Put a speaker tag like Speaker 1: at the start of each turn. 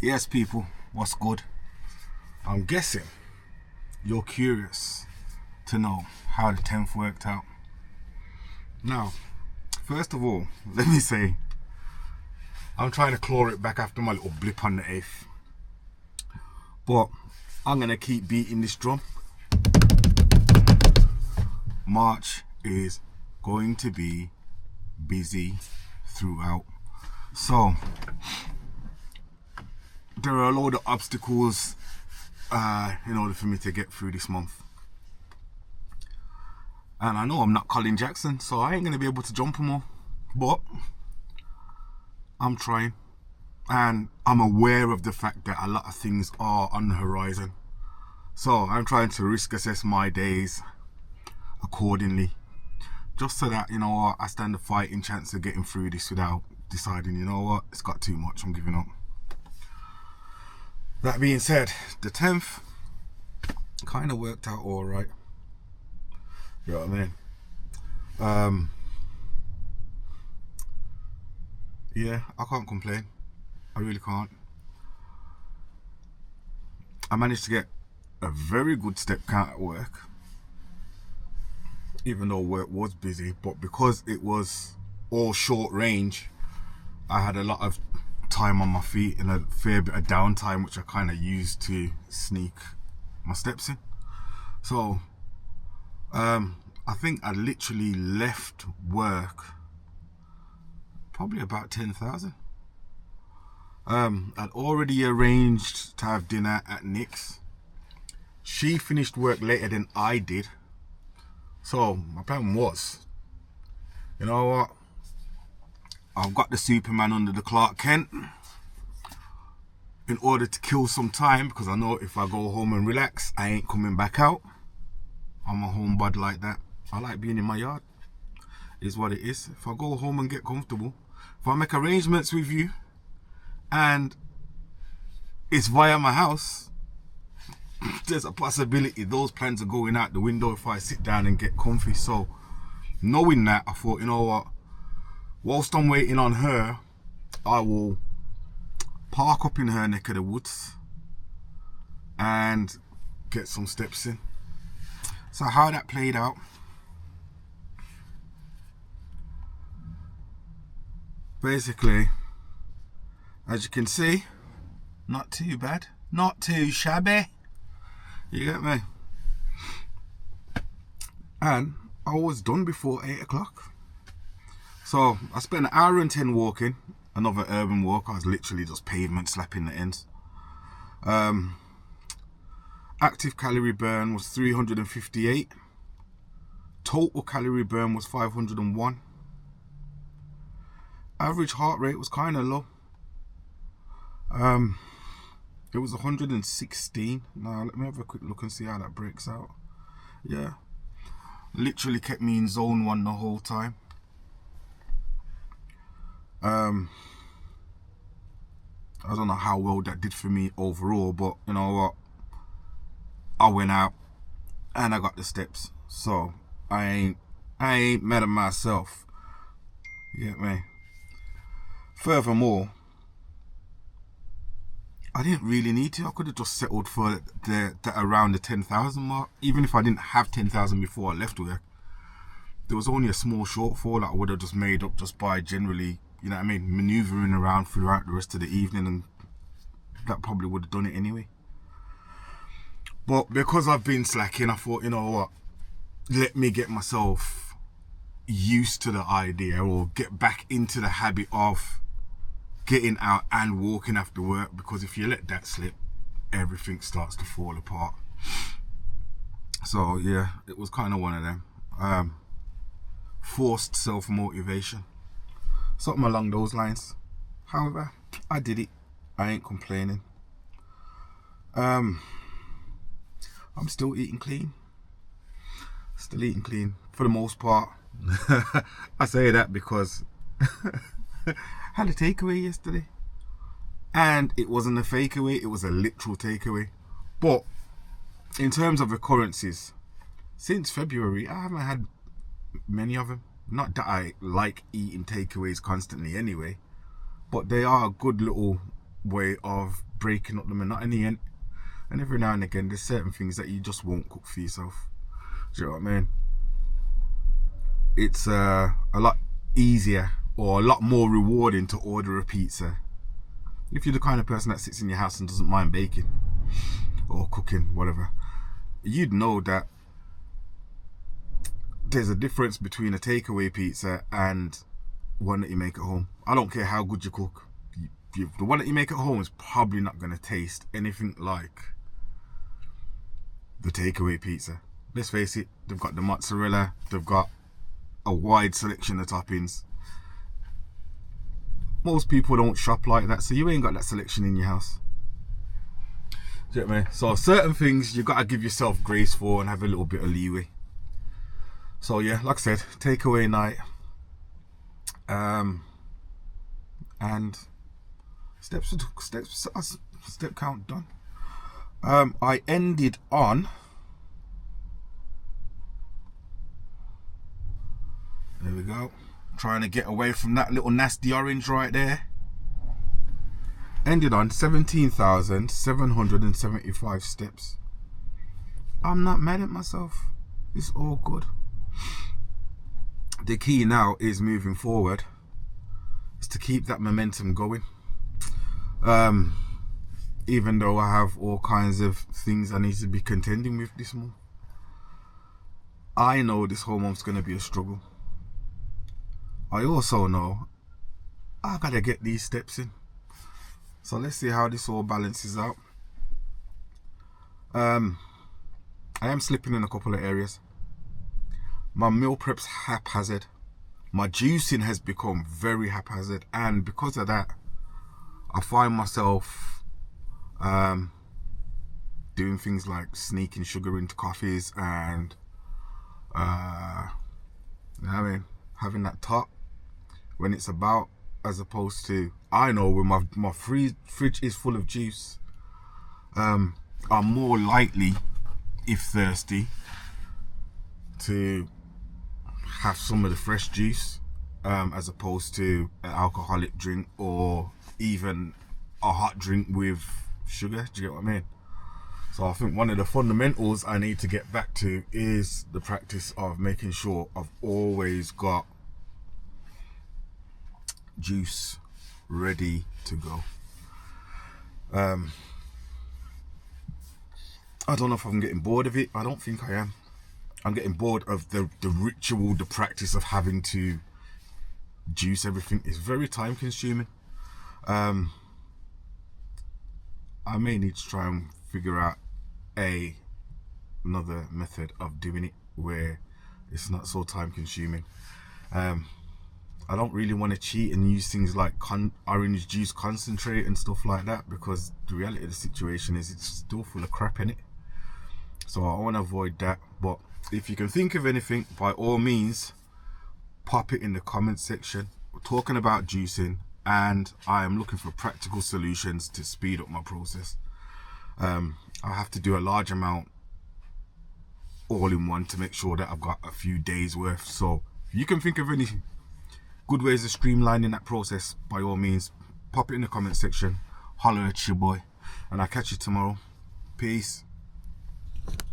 Speaker 1: Yes, people, what's good? I'm guessing you're curious to know how the 10th worked out. Now, first of all, let me say, I'm trying to claw it back after my little blip on the 8th. But I'm going to keep beating this drum. March is going to be busy throughout. So, there are a load of obstacles in order for me to get through this month. And I know I'm not Colin Jackson, so I ain't going to be able to jump them all. But I'm trying. And I'm aware of the fact that a lot of things are on the horizon. So I'm trying to risk assess my days accordingly. Just so that, you know what, I stand a fighting chance of getting through this without deciding, you know what, it's got too much, I'm giving up. That being said, the 10th kind of worked out alright. You know what I mean? Yeah, I can't complain. I really can't. I managed to get a very good step count at work. Even though work was busy, but because it was all short range, I had a lot of time on my feet and a fair bit of downtime, which I kind of used to sneak my steps in. So I think I literally left work probably about 10,000. I'd already arranged to have dinner at Nick's. She finished work later than I did. So my plan was, you know what, I've got the Superman under the Clark Kent in order to kill some time, because I know if I go home and relax, I ain't coming back out. I'm a homebody like that. I like being in my yard. Is what it is. If I go home and get comfortable, if I make arrangements with you and it's via my house, there's a possibility those plans are going out the window if I sit down and get comfy. So knowing that, I thought, you know what, whilst I'm waiting on her, I will park up in her neck of the woods and get some steps in. So how that played out, basically, as you can see, not too bad, not too shabby. You get me? And I was done before 8 o'clock. So I spent an hour and 10 walking, another urban walk. I was literally just pavement slapping the ends. Active calorie burn was 358. Total calorie burn was 501. Average heart rate was kind of low. It was 116. Now let me have a quick look and see how that breaks out. Yeah, literally kept me in zone 1 the whole time. I don't know how well that did for me overall, but you know what, I went out and I got the steps, so I ain't mad at myself. You get me? Furthermore, I didn't really need to. I could have just settled for the around the 10,000 mark. Even if I didn't have 10,000 before I left work, there was only a small shortfall that I would have just made up just by generally, you know what I mean, maneuvering around throughout the rest of the evening, and that probably would have done it anyway. But because I've been slacking, I thought, you know what, let me get myself used to the idea, or get back into the habit of getting out and walking after work, because if you let that slip, everything starts to fall apart. So yeah, it was kind of one of them. Forced self-motivation, something along those lines. However, I did it. I ain't complaining. I'm still eating clean. Still eating clean for the most part. I say that because I had a takeaway yesterday, and it wasn't a fakeaway, it was a literal takeaway. But in terms of occurrences, since February, I haven't had many of them. Not that I like eating takeaways constantly anyway, but they are a good little way of breaking up the monotony, and every now and again there's certain things that you just won't cook for yourself. Do you know what I mean? It's a lot easier or a lot more rewarding to order a pizza if you're the kind of person that sits in your house and doesn't mind baking or cooking, whatever. You'd know that there's a difference between a takeaway pizza and one that you make at home. I don't care how good you cook. The one that you make at home is probably not going to taste anything like the takeaway pizza. Let's face it, they've got the mozzarella, they've got a wide selection of toppings. Most people don't shop like that, so you ain't got that selection in your house. Do you know what I mean? So certain things you got to give yourself grace for and have a little bit of leeway. So yeah, like I said, takeaway night, and step count done. I ended on, there we go, trying to get away from that little nasty orange right there. Ended on 17,775 steps. I'm not mad at myself. It's all good. The key now is moving forward is to keep that momentum going. Even though I have all kinds of things I need to be contending with this month, I know this whole month's going to be a struggle. I also know I gotta get these steps in. So let's see how this all balances out. I am slipping in a couple of areas. My meal prep's haphazard. My juicing has become very haphazard, and because of that, I find myself doing things like sneaking sugar into coffees and having that top when it's about, as opposed to, I know when my fridge is full of juice, I'm more likely, if thirsty, to have some of the fresh juice as opposed to an alcoholic drink or even a hot drink with sugar. Do you get what I mean? So I think one of the fundamentals I need to get back to is the practice of making sure I've always got juice ready to go. I don't know if I'm getting bored of it. I don't think I am. I'm getting bored of the ritual, the practice of having to juice everything. It's very time consuming. I may need to try and figure out another method of doing it where it's not so time consuming. I don't really want to cheat and use things like orange juice concentrate and stuff like that, because the reality of the situation is it's still full of crap in it. So I want to avoid that. But if you can think of anything, by all means, pop it in the comment section. We're talking about juicing, and I am looking for practical solutions to speed up my process. I have to do a large amount all in one to make sure that I've got a few days worth. So if you can think of any good ways of streamlining that process, by all means, pop it in the comment section. Holler at your boy, and I'll catch you tomorrow. Peace.